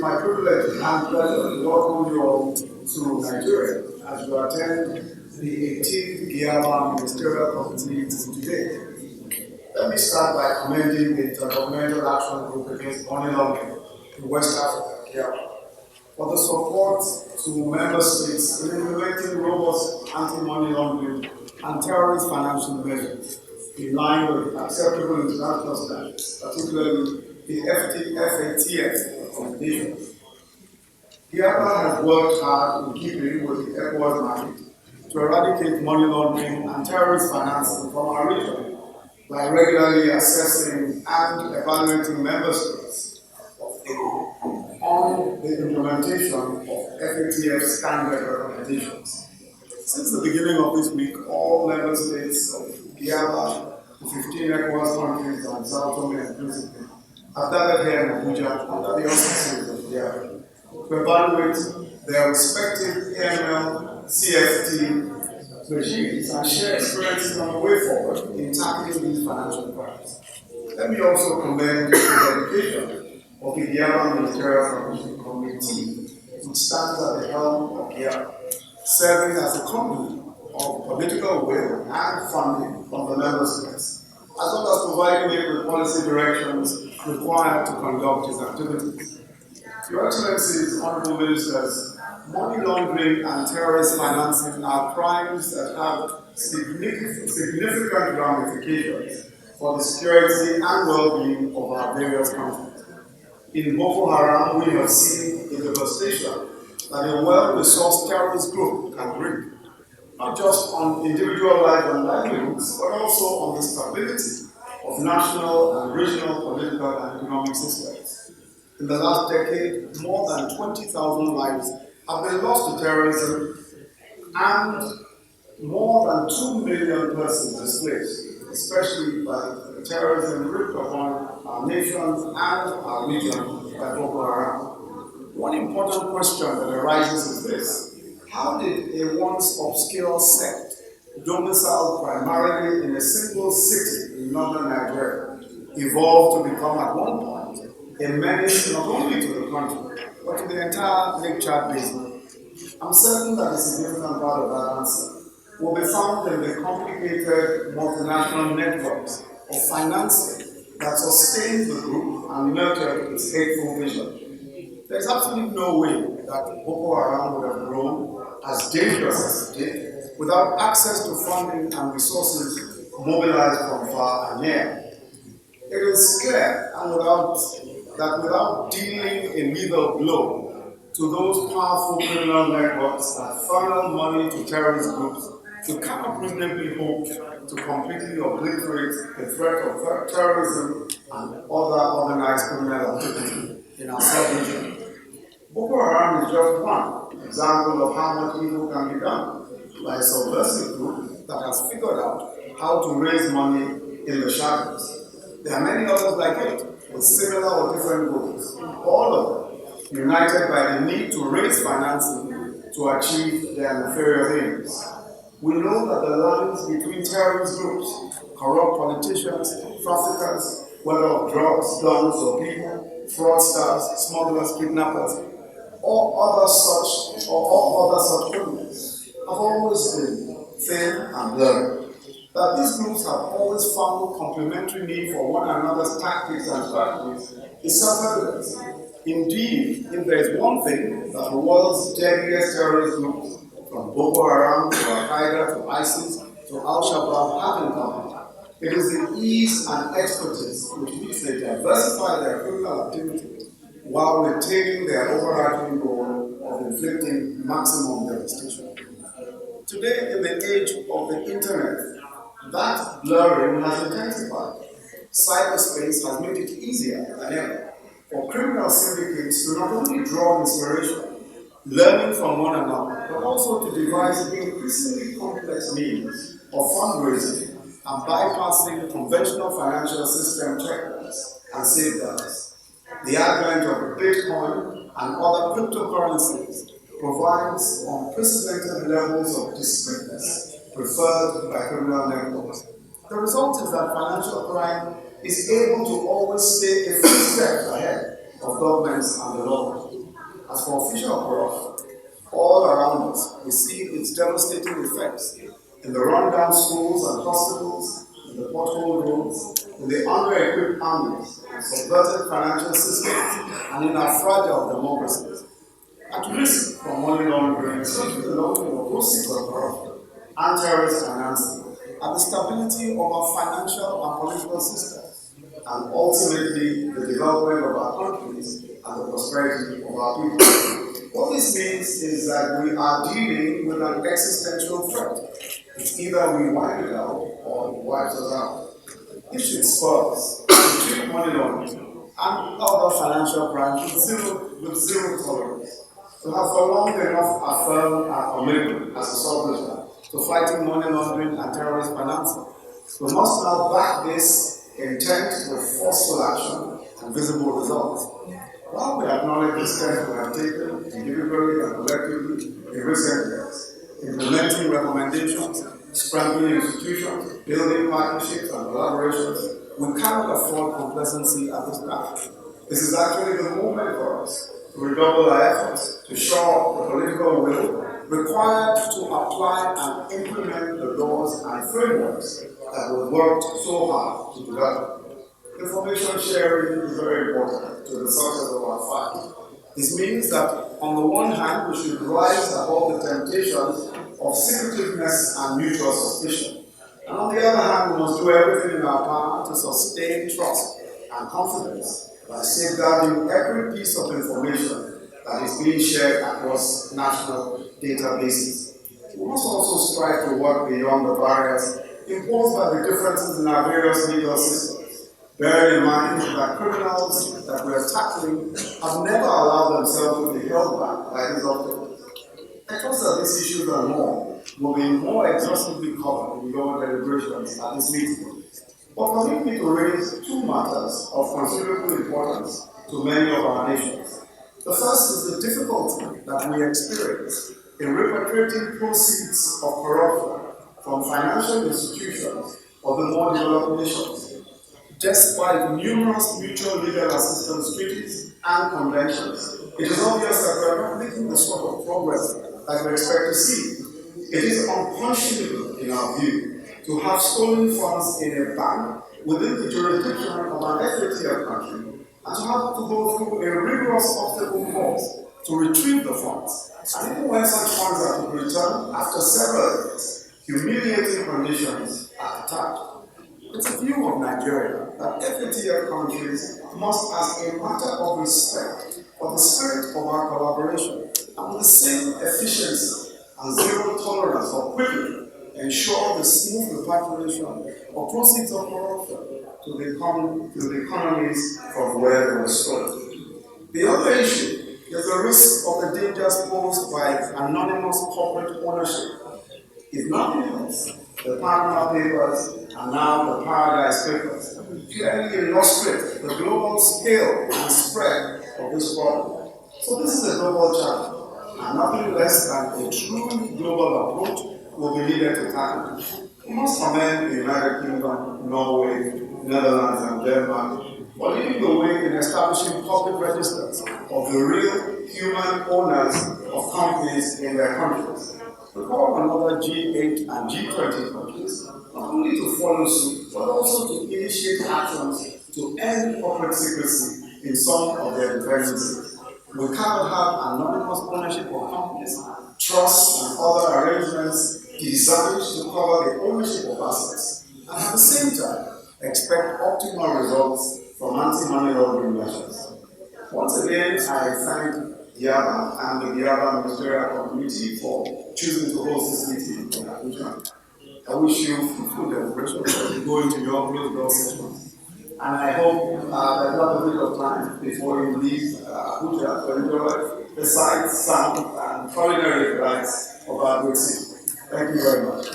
my privilege and pleasure to welcome you all to Nigeria as you attend the 18th GIABA Ministerial Committee today. Let me start by commending the Inter-Governmental Action Group against Money Laundering in West Africa, GIABA, for the support to member states in implementing robust anti-money laundering and terrorist financial measures in line with acceptable international standards, particularly the FATF recommendations. GIABA has worked hard in keeping with the ECOWAS mandate to eradicate money laundering and terrorist financing from our region by regularly assessing and evaluating member states on the implementation of FATF standard recommendations. Since the beginning of this week, all member states of GIABA, the 15 ECOWAS countries and Sao Tome and Principe have gathered here in ABUJA under the auspices of GIABA to evaluate their respective AML, CFT regimes and share experiences on the way forward in tackling these financial crimes. Let me also commend the dedication of the GIABA Ministerial Committee, which stands at the helm of GIABA, serving as a conduit of political will and funding from the member states, as well as providing it with policy directions required to conduct its activities. Your Excellencies, Honorable Ministers, money laundering and terrorist financing are crimes that have significant ramifications for the security and well-being of our various countries. In Boko Haram, we have seen the devastation that a well-resourced terrorist group can bring, not just on individual lives and livelihoods, but also on the stability of national and regional political and economic systems. In the last decade, more than 20,000 lives have been lost to terrorism and more than 2 million persons displaced, especially by the terrorism gripped upon our nations and our region by Boko Haram. One important question that arises is this: how did a once obscure sect, domiciled primarily in a single city in northern Nigeria, evolve to become at one point a menace not only to the country, but to the entire Lake Chad basin? I'm certain that a significant part of that answer will be found in the complicated multinational networks of financing that sustained the group and nurtured its hateful vision. There's absolutely no way that Boko Haram would have grown as dangerous as it did without access to funding and resources mobilized from far and near. It is clear that without dealing a lethal blow to those powerful criminal networks that funnel money to terrorist groups, we cannot reasonably hope to completely obliterate the threat of terrorism and other organized criminal activity in our sub-region. Boko Haram is just one example of how much evil can be done by a subversive group that has figured out how to raise money in the shadows. There are many others like it, with similar or different goals, all of them united by the need to raise financing to achieve their nefarious aims. We know that the lines between terrorist groups, corrupt politicians, traffickers, whether of drugs, guns, or people, fraudsters, smugglers, kidnappers, or other such criminals have always been thin and blurry. That these groups have always found complementary need for one another's tactics and strategies is self-evident. Indeed, if there is one thing that the world's deadliest terrorist groups, from Boko Haram to Al-Qaeda to ISIS to Al-Shabaab, have in common, it is the ease and expertise with which they diversify their criminal activity while retaining their overarching goal of inflicting maximum devastation. Today, in the age of the internet, that blurring has intensified. Cyberspace has made it easier than ever for criminal syndicates to not only draw inspiration, learning from one another, but also to devise increasingly complex means of fundraising and bypassing conventional financial system checkpoints and safeguards. The advent of Bitcoin and other cryptocurrencies provides unprecedented levels of discreetness preferred by criminal networks. The result is that financial crime is able to always stay a few steps ahead of governments and the law. As for official corruption, all around us, we see its devastating effects in the rundown schools and hospitals, in the pothole roads, in the under-equipped armies, in subverted financial systems, and in our fragile democracies. At risk from money laundering, development of proceeds of corruption, and terrorist financing, are the stability of our financial and political systems, and ultimately the development of our countries and the prosperity of our people. What this means is that we are dealing with an existential threat. It's either we wipe it out or it wipes us out. This should spur us to treat money laundering and other financial crimes with zero tolerance. To have for long enough affirmed our commitment as a sovereign to fighting money laundering and terrorist financing, we must now back this intent with forceful action and visible results. While we acknowledge the steps we have taken individually and collectively in recent years, implementing recommendations, strengthening institutions, building partnerships and collaborations, we cannot afford complacency at this time. This is actually the moment for us to redouble our efforts to shore the political will required to apply and implement the laws and frameworks that we've worked so hard to develop. Information sharing is very important to the success of our fight. This means that on the one hand, we should rise above the temptations of secretiveness and mutual suspicion. And on the other hand, we must do everything in our power to sustain trust and confidence by safeguarding every piece of information that is being shared across national databases. We must also strive to work beyond the barriers imposed by the differences in our various legal systems. Bear in mind that criminals that we are tackling have never allowed themselves to be held back by these obstacles. I trust that these issues and more will be more exhaustively covered in your deliberations at this meeting. But permit me to raise two matters of considerable importance to many of our nations. The first is the difficulty that we experience in repatriating proceeds of corruption from financial institutions of the more developed nations. Despite numerous mutual legal assistance treaties and conventions, it is obvious that we are not making the sort of progress that we expect to see. It is unconscionable, in our view, to have stolen funds in a bank within the jurisdiction of an FATF country and to have to go through a rigorous obstacle course to retrieve the funds. And even when such funds are to be returned after several years, humiliating conditions are attached. It's a view of Nigeria that FATF countries must, as a matter of respect for the spirit of our collaboration, and with the same efficiency and zero tolerance for quickly ensure the smooth repatriation of proceeds of corruption to the economies from where they were stolen. The other issue is the risk of the dangers posed by anonymous corporate ownership. If nothing else, the Panama Papers and now the Paradise Papers clearly illustrate the global scale and spread of this problem. So this is a global challenge, and nothing less than a truly global approach will be needed to tackle it. We must commend the United Kingdom, Norway, Netherlands, and Denmark for leading the way in establishing public registers of the real human owners of companies in their countries. We call on other G8 and G20 countries not only to follow suit, but also to initiate actions to end corporate secrecy in some of their dependencies. We cannot have anonymous ownership of companies, trusts, and other arrangements designed to cover the ownership of assets, and at the same time expect optimal results from anti-money laundering measures. Once again, I thank GIABA and the GIABA Ministerial Committee for choosing to host this meeting in ABUJA. I wish you fruitful deliberations as you go into your closed door sessions. And I hope there's not a bit of time before you leave ABUJA to enjoy the sights, sound, and culinary delights of our great city. Thank you very much.